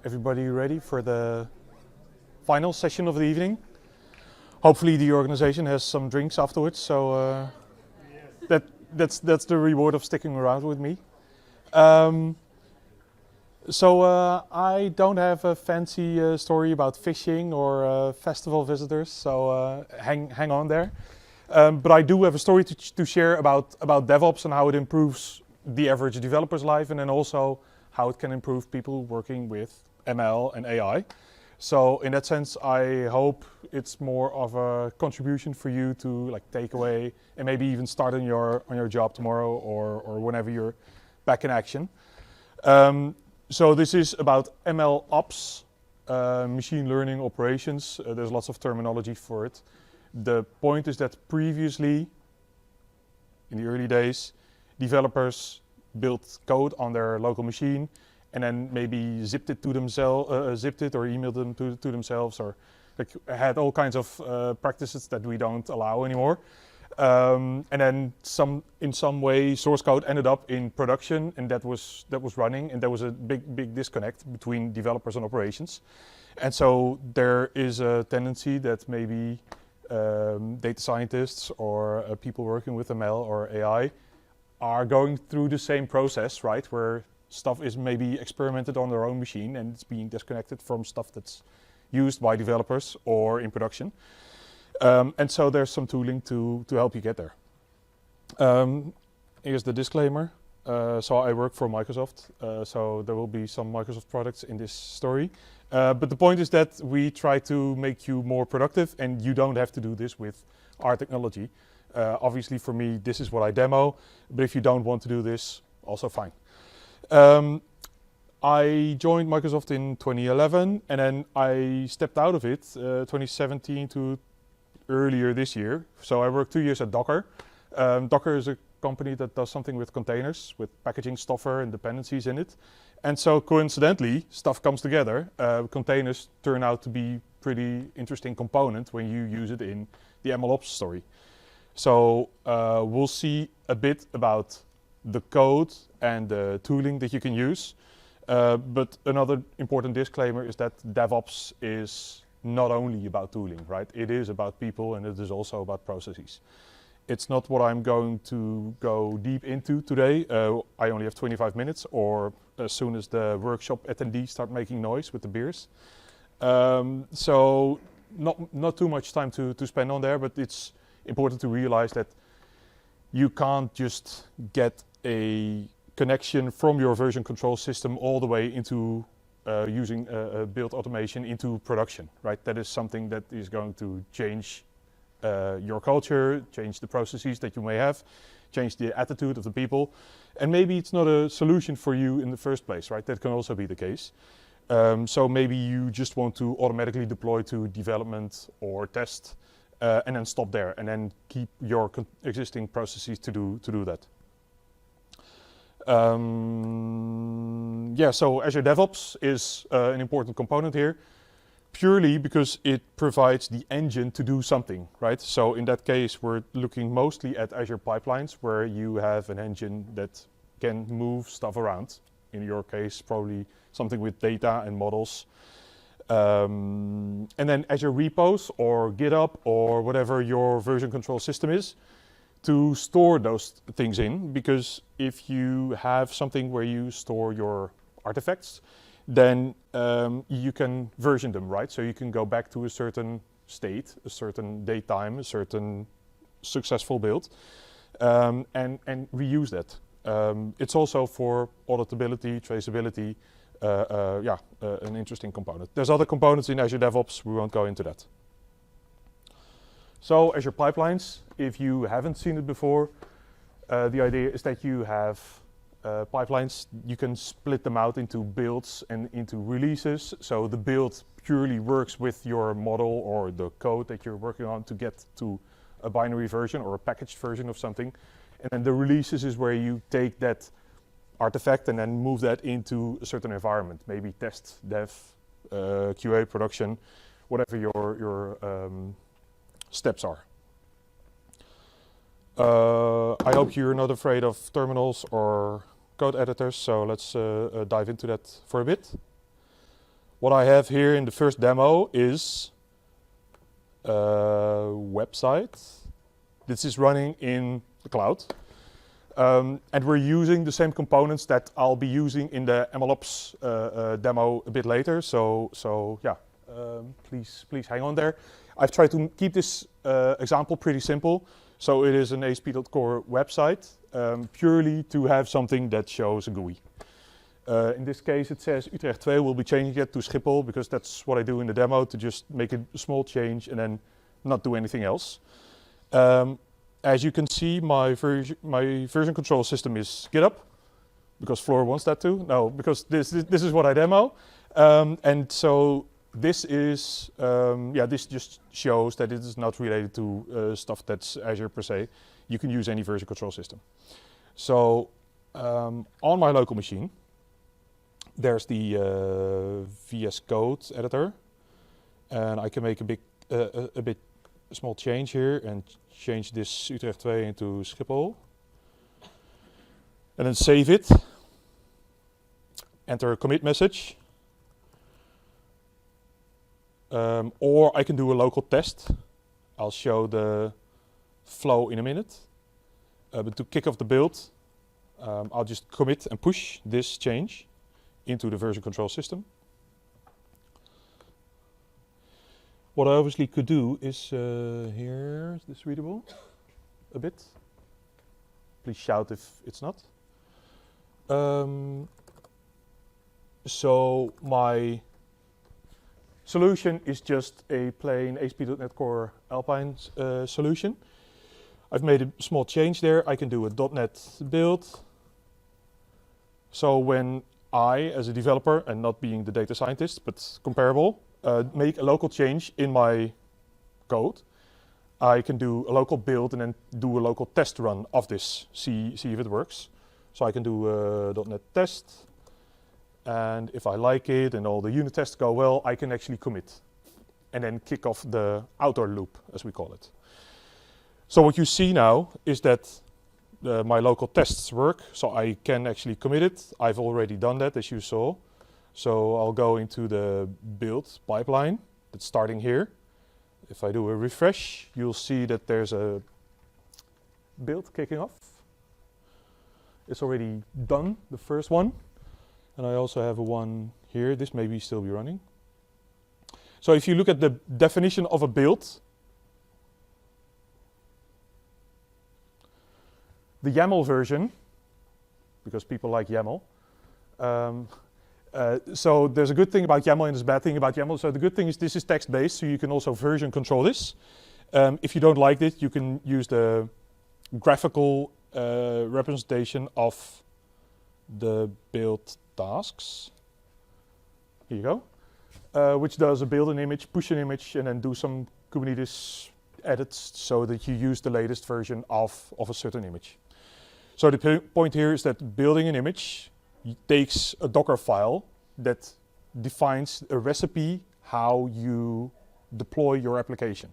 everybody ready for the final session of the evening? Hopefully the organization has some drinks afterwards, so that's the reward of sticking around with me. I don't have a fancy story about fishing or festival visitors, so hang on there. But I do have a story to share about DevOps and how it improves the average developer's life, and then also how it can improve people working with ML and AI. So in that sense, I hope it's more of a contribution for you to like take away and maybe even start on your job tomorrow or whenever you're back in action. So this is about MLOps, machine learning operations. There's lots of terminology for it. The point is that previously, in the early days, developers built code on their local machine and then maybe zipped it to themselves, zipped it or emailed them to themselves, or like had all kinds of practices that we don't allow anymore. And then in some way source code ended up in production, and that was running, and there was a big disconnect between developers and operations. And so there is a tendency that maybe data scientists or people working with ML or AI are going through the same process, right? Where stuff is maybe experimented on their own machine and it's being disconnected from stuff that's used by developers or in production. And so there's some tooling to help you get there. Here's the disclaimer. So I work for Microsoft, so there will be some Microsoft products in this story. But the point is that we try to make you more productive, and you don't have to do this with our technology. Obviously for me, this is what I demo, but if you don't want to do this, also fine. I joined Microsoft in 2011, and then I stepped out of it 2017 to earlier this year. So I worked 2 years at Docker. Docker is a company that does something with containers, with packaging software and dependencies in it. And so coincidentally, stuff comes together. Containers turn out to be pretty interesting component when you use it in the MLOps story. So we'll see a bit about the code and the tooling that you can use. But another important disclaimer is that DevOps is not only about tooling, right? It is about people, and it is also about processes. It's not what I'm going to go deep into today. I only have 25 minutes, or as soon as the workshop attendees start making noise with the beers. So not too much time to spend on there, but it's important to realize that you can't just get a connection from your version control system all the way into using build automation into production, right? That is something that is going to change your culture, change the processes that you may have, change the attitude of the people. And maybe it's not a solution for you in the first place, right? That can also be the case. So maybe you just want to automatically deploy to development or test and then stop there, and then keep your existing processes to do that. So Azure DevOps is an important component here, purely because it provides the engine to do something, right? So in that case, we're looking mostly at Azure pipelines, where you have an engine that can move stuff around. In your case, probably something with data and models. And then Azure repos or GitHub or whatever your version control system is, to store those things in, because if you have something where you store your artifacts, then you can version them, right? So you can go back to a certain state, a certain date time, a certain successful build, and reuse that. It's also for auditability, traceability, an interesting component. There's other components in Azure DevOps, we won't go into that. So Azure pipelines, if you haven't seen it before, the idea is that you have pipelines, you can split them out into builds and into releases. So the build purely works with your model or the code that you're working on to get to a binary version or a packaged version of something. And then the releases is where you take that artifact and then move that into a certain environment, maybe test, dev, QA, production, whatever your steps are. I hope you're not afraid of terminals or code editors, so let's dive into that for a bit. What I have here in the first demo is a website. This is running in the cloud. And we're using the same components that I'll be using in the MLOps demo a bit later. So yeah, please hang on there. I've tried to keep this example pretty simple. So it is an ASP.core website, purely to have something that shows a GUI. In this case, it says Utrecht 2. We'll be changing it to Schiphol because that's what I do in the demo, to just make a small change and then not do anything else. As you can see, my version control system is GitHub, because Floor wants that to. No, because this is what I demo. And so this is, this just shows that it is not related to stuff that's Azure per se. You can use any version control system. So on my local machine, there's the VS Code editor, and I can make a small change here and change this Utrecht 2 into Schiphol, and then save it. Enter a commit message, or I can do a local test. I'll show the flow in a minute, but to kick off the build, I'll just commit and push this change into the version control system. What I obviously could do is, here, is this readable? A bit? Please shout if it's not. So my solution is just a plain ASP.NET Core Alpine solution. I've made a small change there. I can do a .NET build. So when I, as a developer, and not being the data scientist, but comparable, make a local change in my code, I can do a local build and then do a local test run of this, see if it works. So I can do a .NET test, and if I like it and all the unit tests go well, I can actually commit and then kick off the outer loop, as we call it. So what you see now is that my local tests work, so I can actually commit it. I've already done that, as you saw. So I'll go into the build pipeline that's starting here. If I do a refresh, you'll see that there's a build kicking off. It's already done, the first one. And I also have a one here. This may still be running. So if you look at the definition of a build, the YAML version, because people like YAML, so there's a good thing about YAML and there's a bad thing about YAML. So the good thing is this is text-based, so you can also version control this. If you don't like it, you can use the graphical representation of the build tasks. Here you go. Which does a build an image, push an image, and then do some Kubernetes edits so that you use the latest version of a certain image. So the point here is that building an image takes a Docker file that defines a recipe how you deploy your application.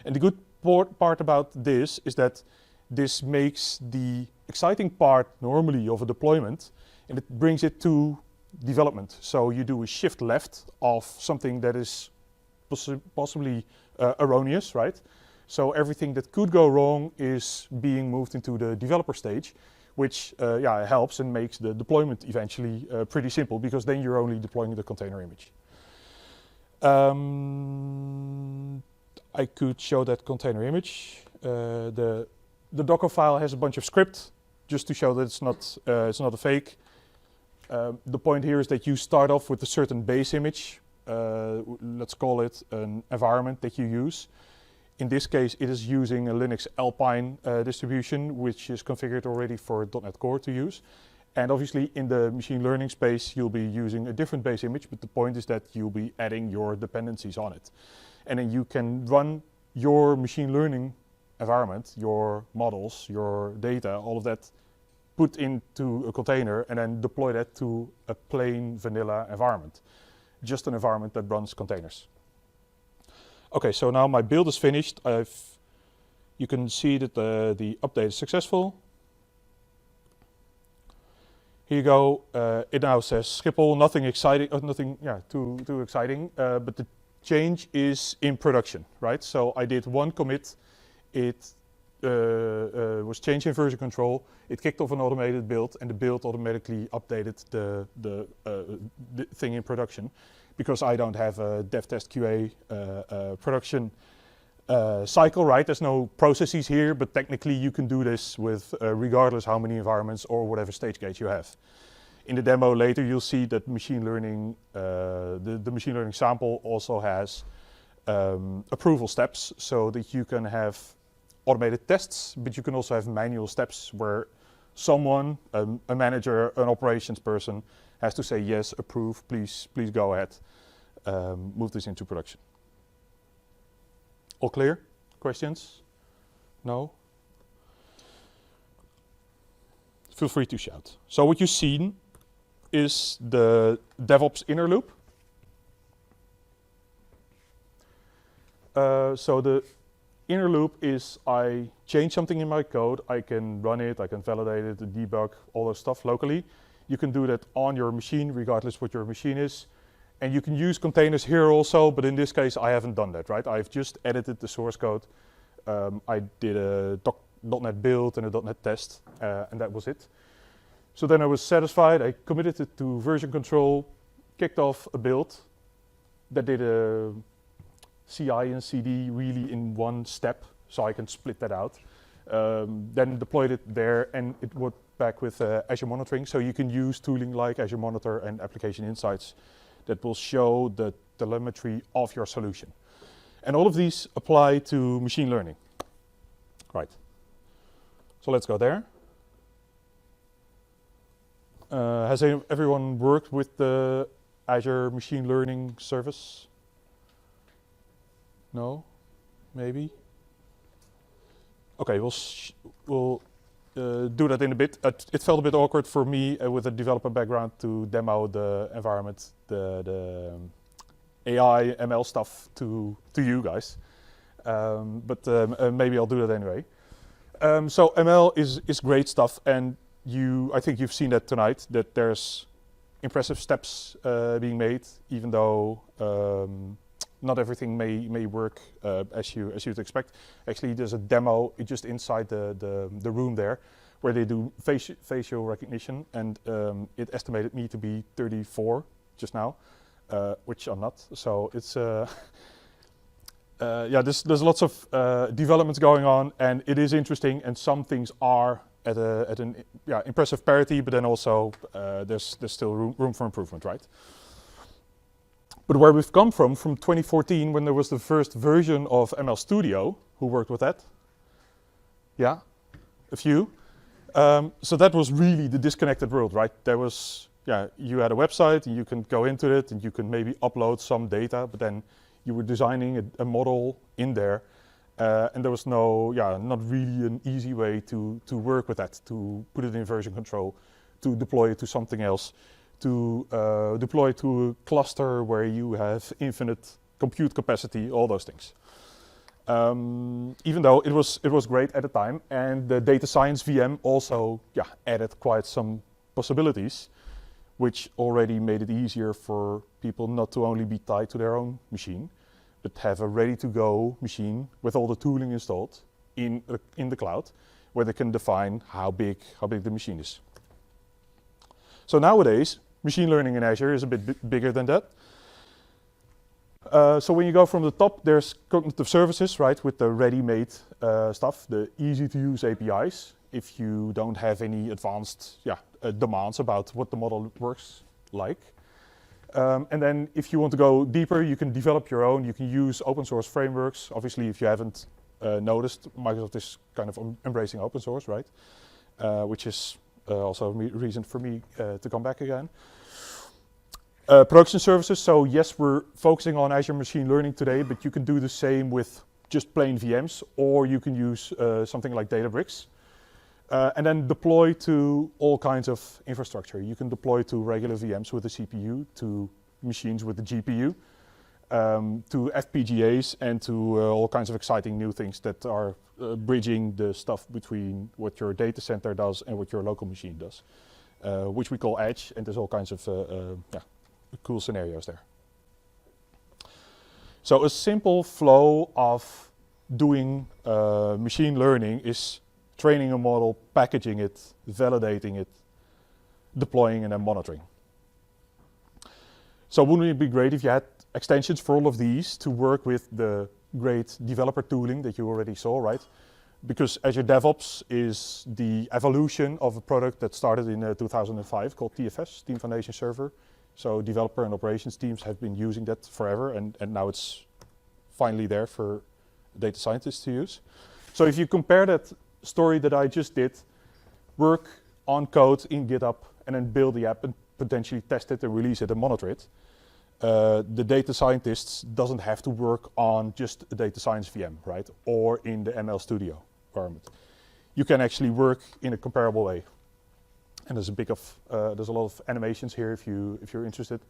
And the good part about this is that this makes the exciting part normally of a deployment, and it brings it to development. So you do a shift left of something that is possibly erroneous, right? So everything that could go wrong is being moved into the developer stage, which helps and makes the deployment eventually pretty simple, because then you're only deploying the container image. I could show that container image. The Docker file has a bunch of script just to show that it's not a fake. The point here is that you start off with a certain base image. Let's call it an environment that you use. In this case, it is using a Linux Alpine distribution, which is configured already for .NET Core to use. And obviously, in the machine learning space, you'll be using a different base image, but the point is that you'll be adding your dependencies on it. And then you can run your machine learning environment, your models, your data, all of that, put into a container and then deploy that to a plain vanilla environment. Just an environment that runs containers. Okay, so now my build is finished. You can see that the update is successful. Here you go. It now says Schiphol, nothing exciting, nothing too exciting, but the change is in production, right? So I did one commit, it was changed in version control, it kicked off an automated build, and the build automatically updated the thing in production, because I don't have a dev test QA production cycle, right? There's no processes here, but technically you can do this with regardless how many environments or whatever stage gate you have. In the demo later, you'll see that machine learning, the machine learning sample also has approval steps, so that you can have automated tests, but you can also have manual steps where someone, a manager, an operations person, has to say yes, approve, please go ahead, move this into production. All clear? Questions? No? Feel free to shout. So what you've seen is the DevOps inner loop. So the inner loop is I change something in my code, I can run it, I can validate it, debug, all that stuff locally. You can do that on your machine, regardless what your machine is. And you can use containers here also, but in this case I haven't done that, right? I've just edited the source code. I did a .NET build and a .NET test, and that was it. So then I was satisfied, I committed it to version control, kicked off a build that did a CI and CD really in one step, so I can split that out. Then deployed it there, and it worked back with Azure monitoring, so you can use tooling like Azure Monitor and Application Insights that will show the telemetry of your solution. And all of these apply to machine learning. Right. So let's go there. Has everyone worked with the Azure Machine Learning Service? No? Maybe? Okay, we'll do that in a bit. It felt a bit awkward for me with a developer background to demo the environment, the AI, ML stuff to you guys. But maybe I'll do that anyway. So ML is great stuff, and I think you've seen that tonight, that there's impressive steps being made, even though not everything may work as you'd expect. Actually, there's a demo just inside the room there, where they do facial recognition, and it estimated me to be 34 just now, which I'm not. So it's there's lots of developments going on, and it is interesting, and some things are at an impressive parity, but then also there's still room for improvement, right? But where we've come from 2014, when there was the first version of ML Studio, who worked with that? Yeah, a few. So that was really the disconnected world, right? There was, you had a website, and you can go into it, and you can maybe upload some data, but then you were designing a model in there, and there was not really an easy way to work with that, to put it in version control, to deploy it to something else, to deploy to a cluster where you have infinite compute capacity, all those things. Even though it was great at the time, and the data science VM also added quite some possibilities, which already made it easier for people not to only be tied to their own machine, but have a ready-to-go machine with all the tooling installed in the cloud, where they can define how big the machine is. So nowadays, machine learning in Azure is a bit bigger than that. So when you go from the top, there's cognitive services, right, with the ready-made stuff, the easy-to-use APIs, if you don't have any advanced demands about what the model works like. And then if you want to go deeper, you can develop your own, you can use open source frameworks. Obviously, if you haven't noticed, Microsoft is kind of embracing open source, right? Which is also a reason for me to come back again. Production services, so yes, we're focusing on Azure Machine Learning today, but you can do the same with just plain VMs, or you can use something like Databricks. And then deploy to all kinds of infrastructure. You can deploy to regular VMs with a CPU, to machines with the GPU, to FPGAs, and to all kinds of exciting new things that are bridging the stuff between what your data center does and what your local machine does. which we call Edge, and there's all kinds of cool scenarios there. So a simple flow of doing machine learning is training a model, packaging it, validating it, deploying, and then monitoring. So wouldn't it be great if you had extensions for all of these to work with the great developer tooling that you already saw, right? Because Azure DevOps is the evolution of a product that started in 2005 called TFS, Team Foundation Server. So developer and operations teams have been using that forever, and now it's finally there for data scientists to use. So if you compare that story that I just did, work on code in GitHub and then build the app and potentially test it and release it and monitor it, the data scientists doesn't have to work on just a data science VM, right? Or in the ML Studio environment. You can actually work in a comparable way. And there's a lot of animations here if you're interested.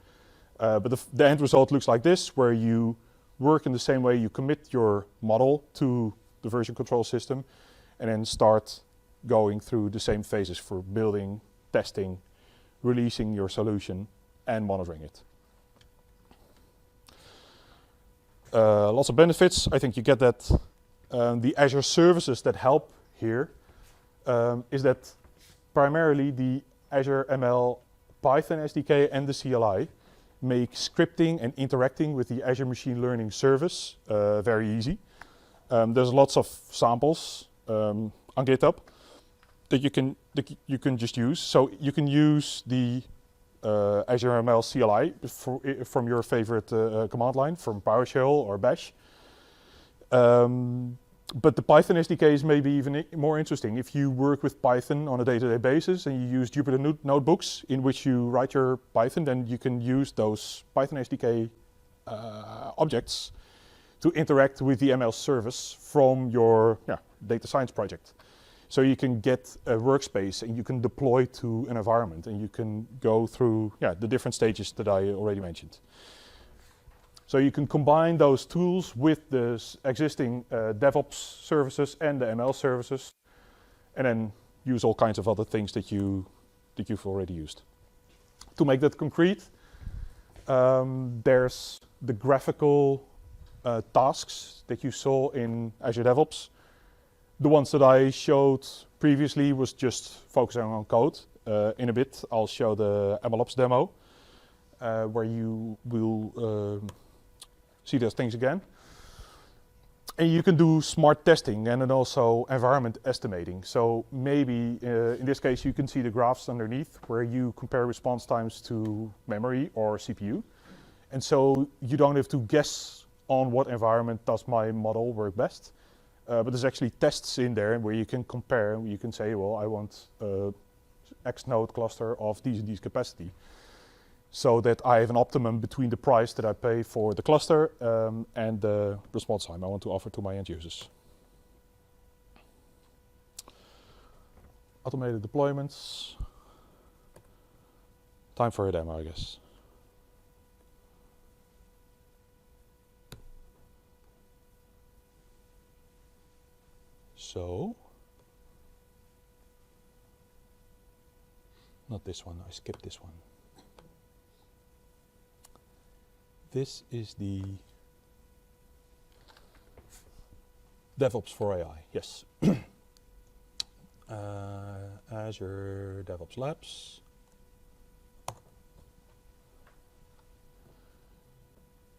But the end result looks like this, where you work in the same way. You commit your model to the version control system, and then start going through the same phases for building, testing, releasing your solution, and monitoring it. Lots of benefits. I think you get that. The Azure services that help here is that primarily the Azure ML Python SDK and the CLI make scripting and interacting with the Azure Machine Learning service very easy. There's lots of samples on GitHub that you can just use. So you can use the Azure ML CLI from your favorite command line, from PowerShell or Bash. But the Python SDK is maybe even more interesting. If you work with Python on a day-to-day basis and you use Jupyter notebooks in which you write your Python, then you can use those Python SDK objects to interact with the ML service from your data science project. So you can get a workspace and you can deploy to an environment, and you can go through the different stages that I already mentioned. So you can combine those tools with the existing DevOps services and the ML services, and then use all kinds of other things that you've already used. To make that concrete, there's the graphical tasks that you saw in Azure DevOps. The ones that I showed previously was just focusing on code. In a bit, I'll show the MLOps demo, where you will see those things again. And you can do smart testing and then also environment estimating. So maybe in this case you can see the graphs underneath where you compare response times to memory or CPU. And so you don't have to guess on what environment does my model work best. But there's actually tests in there where you can compare. You can say, well, I want X node cluster of these capacity, so that I have an optimum between the price that I pay for the cluster and the response time I want to offer to my end users. Automated deployments. Time for a demo, I guess. So, not this one, I skipped this one. This is the DevOps for AI, yes. Azure DevOps Labs.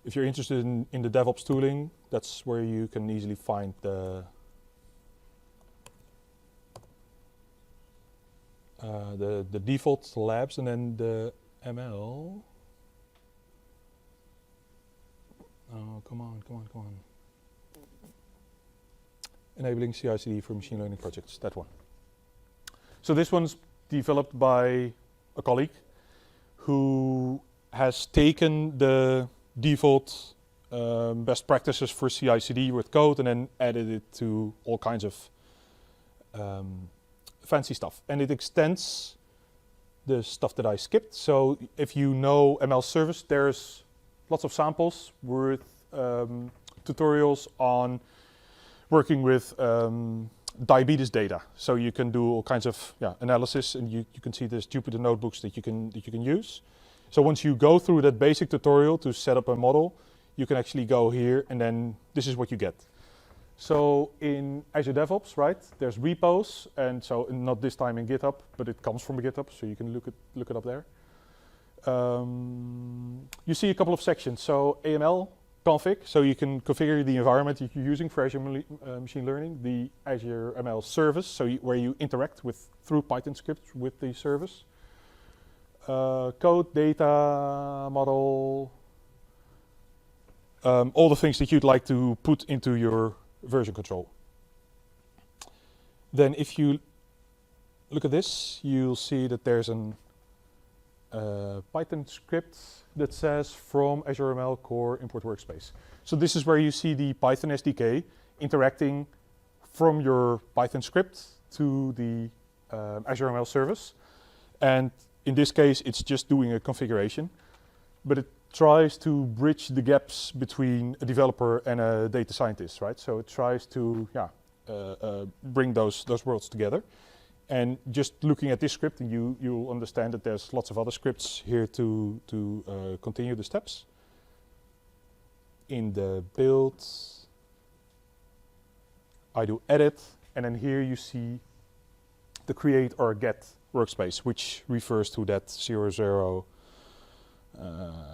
If you're interested in the DevOps tooling, that's where you can easily find the default labs, and then the ML. Oh, come on. Enabling CI/CD for machine learning projects, that one. So this one's developed by a colleague who has taken the default best practices for CI/CD with code and then added it to all kinds of fancy stuff. And it extends the stuff that I skipped. So if you know ML service, there's lots of samples with tutorials on working with diabetes data. So you can do all kinds of analysis, and you can see there's Jupyter notebooks that you can use. So once you go through that basic tutorial to set up a model, you can actually go here, and then this is what you get. So in Azure DevOps, right, there's repos, and so not this time in GitHub, but it comes from GitHub, so you can look it up there. You see a couple of sections. So AML config, so you can configure the environment that you're using for Azure Machine Learning, the Azure ML service, so where you interact through Python scripts with the service. Code, data, model, all the things that you'd like to put into your version control. Then if you look at this, you'll see that there's an Python script that says from Azure ML core import workspace. So this is where you see the Python SDK interacting from your Python script to the Azure ML service. And in this case, it's just doing a configuration, but it tries to bridge the gaps between a developer and a data scientist, right? So it tries to bring those worlds together. And just looking at this script, you'll understand that there's lots of other scripts here to continue the steps. In the build, I do edit, and then here you see the create or get workspace, which refers to that 00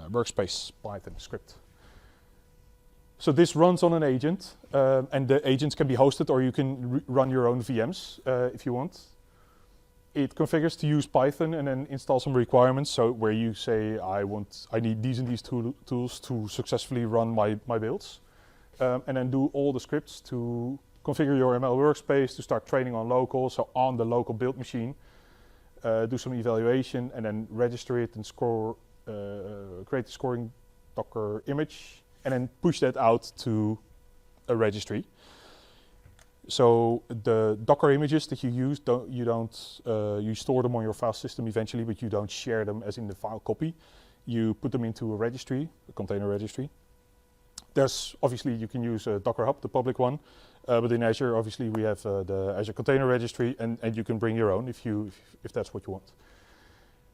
workspace Python script. So this runs on an agent, and the agents can be hosted, or you can run your own VMs if you want. It configures to use Python and then install some requirements. So where you say, I need these and these tools to successfully run my builds, and then do all the scripts to configure your ML workspace, to start training on local, so on the local build machine, do some evaluation, and then register it and score, create the scoring Docker image, and then push that out to a registry. So the Docker images that you use, you store them on your file system eventually, but you don't share them as in the file copy. You put them into a registry, a container registry. There's obviously, you can use Docker Hub, the public one, but in Azure, obviously, we have the Azure Container Registry, and you can bring your own if that's what you want.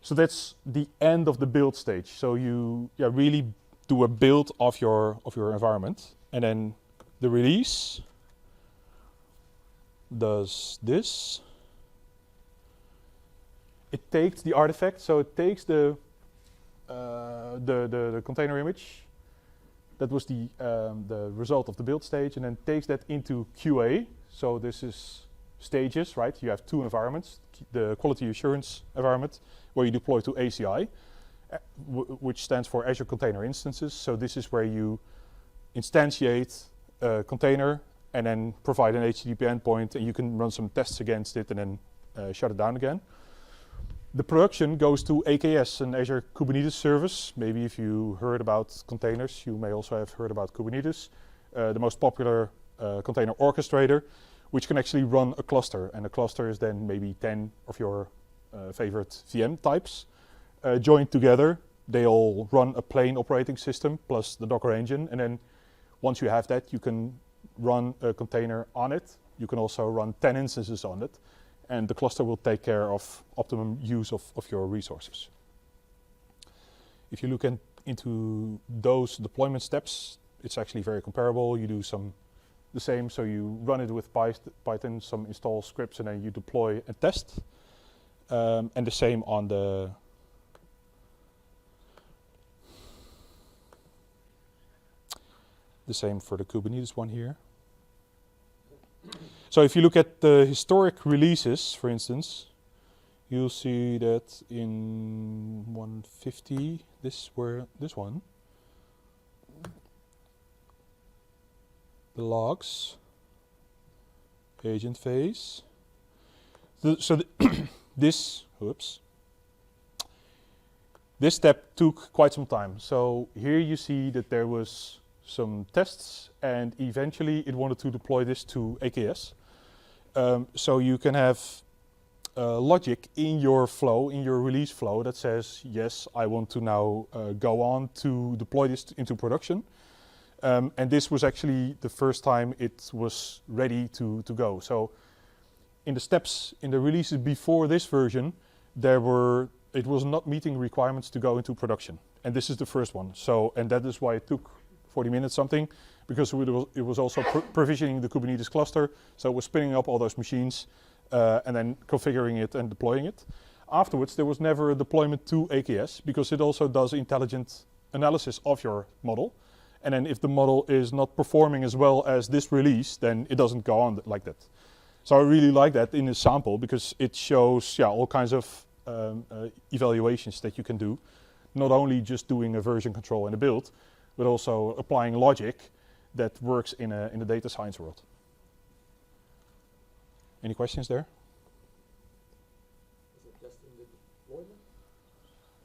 So that's the end of the build stage. So you really do a build of your environment, and then the release does this. It takes the artifact, so it takes the container image. That was the result of the build stage, and then takes that into QA. So this is stages, right? You have two environments: the quality assurance environment, where you deploy to ACI, which stands for Azure Container Instances. So this is where you instantiate a container and then provide an HTTP endpoint, and you can run some tests against it and then shut it down again. The production goes to AKS, an Azure Kubernetes service. Maybe if you heard about containers, you may also have heard about Kubernetes, the most popular container orchestrator, which can actually run a cluster. And a cluster is then maybe 10 of your favorite VM types joined together. They all run a plain operating system plus the Docker engine. And then once you have that, you can run a container on it. You can also run 10 instances on it. And the cluster will take care of optimum use of your resources. If you look into those deployment steps, it's actually very comparable. You do the same, so you run it with Python, some install scripts, and then you deploy and test. And the same on the same for the Kubernetes one here. So if you look at the historic releases, for instance, you'll see that in 150, this one, the logs, agent phase. This step took quite some time. So here you see that there was some tests, and eventually it wanted to deploy this to AKS. So you can have logic in your flow, in your release flow, that says, yes, I want to now go on to deploy this into production. And this was actually the first time it was ready to go. So in the steps, in the releases before this version, it was not meeting requirements to go into production. And this is the first one. So, and that is why it took 40 minutes something, because it was also provisioning the Kubernetes cluster. So it was spinning up all those machines and then configuring it and deploying it. Afterwards, there was never a deployment to AKS, because it also does intelligent analysis of your model. And then if the model is not performing as well as this release, then it doesn't go on like that. So I really like that in this sample, because it shows all kinds of evaluations that you can do. Not only just doing a version control and a build, but also applying logic that works in the data science world. Any questions there? Is it just in the deployment,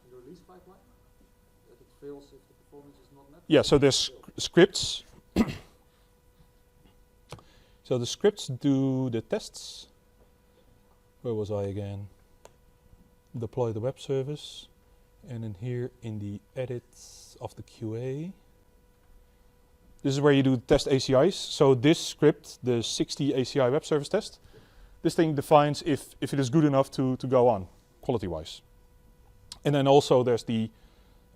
in the release pipeline, that it fails if the performance is not met? Yeah, so there's scripts. So the scripts do the tests. Where was I again? Deploy the web service. And then here in the edits of the QA, this is where you do test ACIs. So this script, the 60 ACI web service test, this thing defines if it is good enough to go on, quality-wise. And then also there's the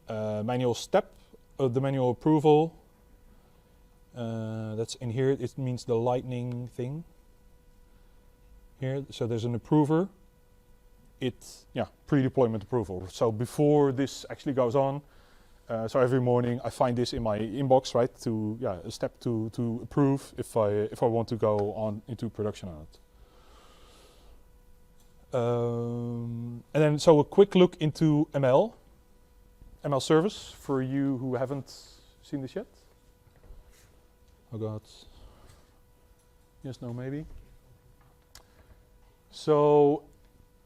manual step, the manual approval. That's in here. It means the lightning thing. Here, so there's an approver. Pre-deployment approval. So before this actually goes on, so every morning I find this in my inbox, right? A step to approve if I want to go on into production on it. And then so a quick look into ML service for you who haven't seen this yet. Oh God. Yes, no, maybe. So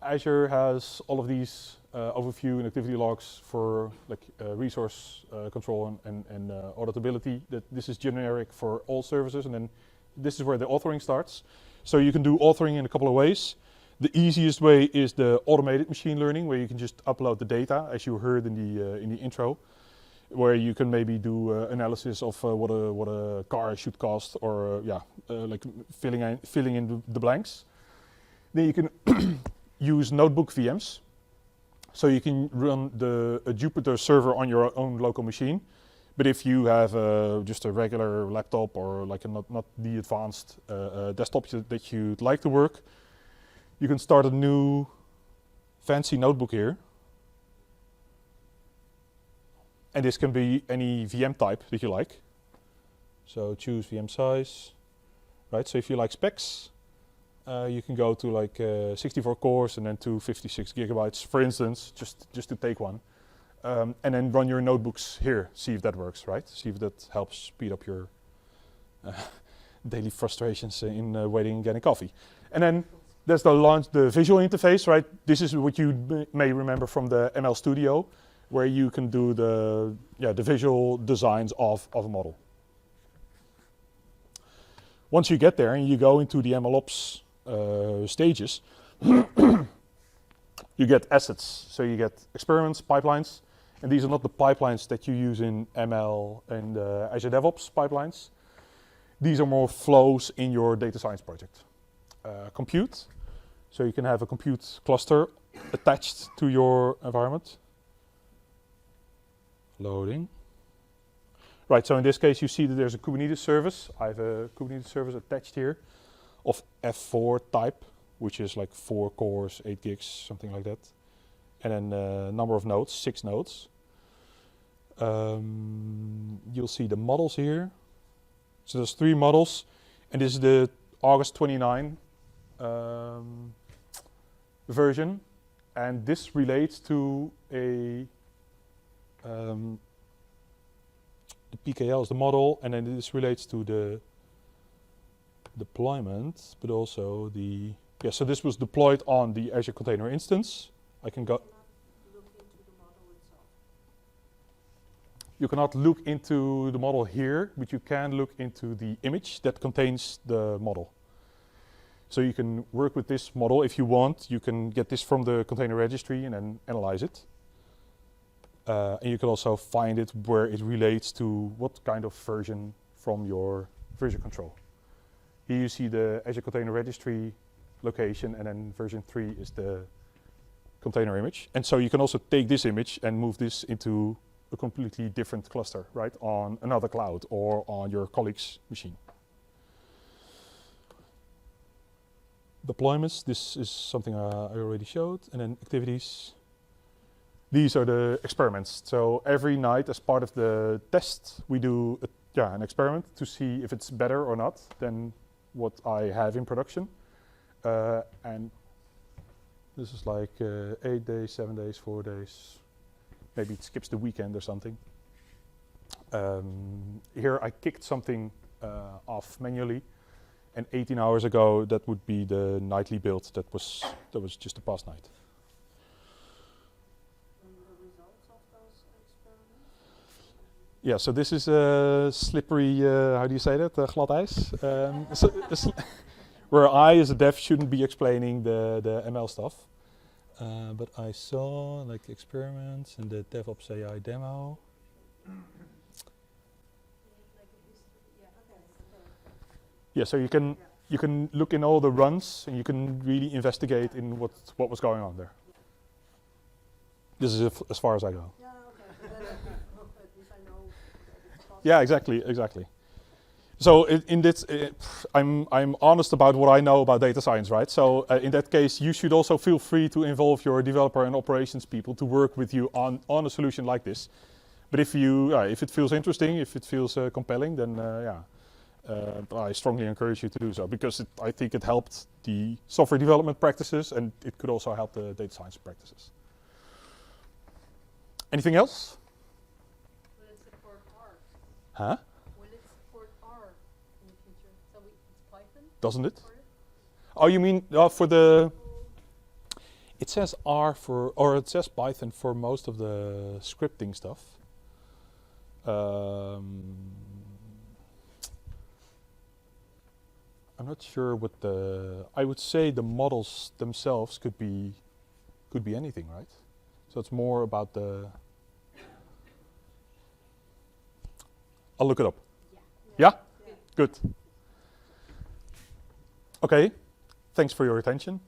Azure has all of these overview and activity logs for like resource control and auditability. This is generic for all services, and then this is where the authoring starts. So you can do authoring in a couple of ways. The easiest way is the automated machine learning, where you can just upload the data, as you heard in the intro, where you can maybe do analysis of what a car should cost, or like filling in the blanks. Then you can use notebook VMs. So you can run a Jupyter server on your own local machine. But if you have just a regular laptop or like not the advanced desktop that you'd like to work, you can start a new fancy notebook here. And this can be any VM type that you like. So choose VM size, right? So if you like specs, you can go to like 64 cores and then 256 gigabytes, for instance, just to take one. And then run your notebooks here, see if that works, right? See if that helps speed up your daily frustrations in waiting and getting coffee. And then there's the visual interface, right? This is what you may remember from the ML Studio, where you can do the visual designs of a model. Once you get there and you go into the MLOps stages, you get assets. So you get experiments, pipelines, and these are not the pipelines that you use in ML and Azure DevOps pipelines. These are more flows in your data science project. Compute, so you can have a compute cluster attached to your environment. Loading. Right, so in this case you see that there's a Kubernetes service. I have a Kubernetes service attached here of F4 type, which is like 4 cores, 8 gigs, something like that. And then number of nodes, 6 nodes. You'll see the models here. So there's 3 models, and this is the August 29 version, and this relates to the PKL is the model, and then this relates to the deployment, but also so this was deployed on the Azure Container Instance. I can go. You cannot look into the model here, but you can look into the image that contains the model. So you can work with this model if you want. You can get this from the container registry and then analyze it. And you can also find it where it relates to what kind of version from your version control. Here you see the Azure Container Registry location, and then version 3 is the container image. And so you can also take this image and move this into a completely different cluster, right, on another cloud or on your colleague's machine. Deployments, this is something I already showed, and then activities. These are the experiments. So every night as part of the test, we do an experiment to see if it's better or not than what I have in production. And this is like 8 days, 7 days, 4 days. Maybe it skips the weekend or something. Here I kicked something off manually. And 18 hours ago, that would be the nightly build that was just the past night. And the results of those experiments? Yeah, so this is a slippery, how do you say that, glad ijs? Where I, as a dev, shouldn't be explaining the ML stuff. But I saw like experiments and the DevOps AI demo. Yeah, so you can look in all the runs and you can really investigate in what was going on there. This is as far as I go. Yeah, okay. At least I know that it's possible. Yeah, exactly. So in this, I'm honest about what I know about data science, right? So in that case, you should also feel free to involve your developer and operations people to work with you on a solution like this. But if it feels interesting, if it feels compelling, then I strongly encourage you to do so, because I think it helped the software development practices and it could also help the data science practices. Anything else? Will it support R? Huh? Will it support R in the future? So it's Python? Doesn't it? For it? Oh, you mean for the... It says R for, or it says Python for most of the scripting stuff. I'm not sure what I would say the models themselves could be anything, right? So it's more about I'll look it up. Yeah? Good. Okay. Thanks for your attention.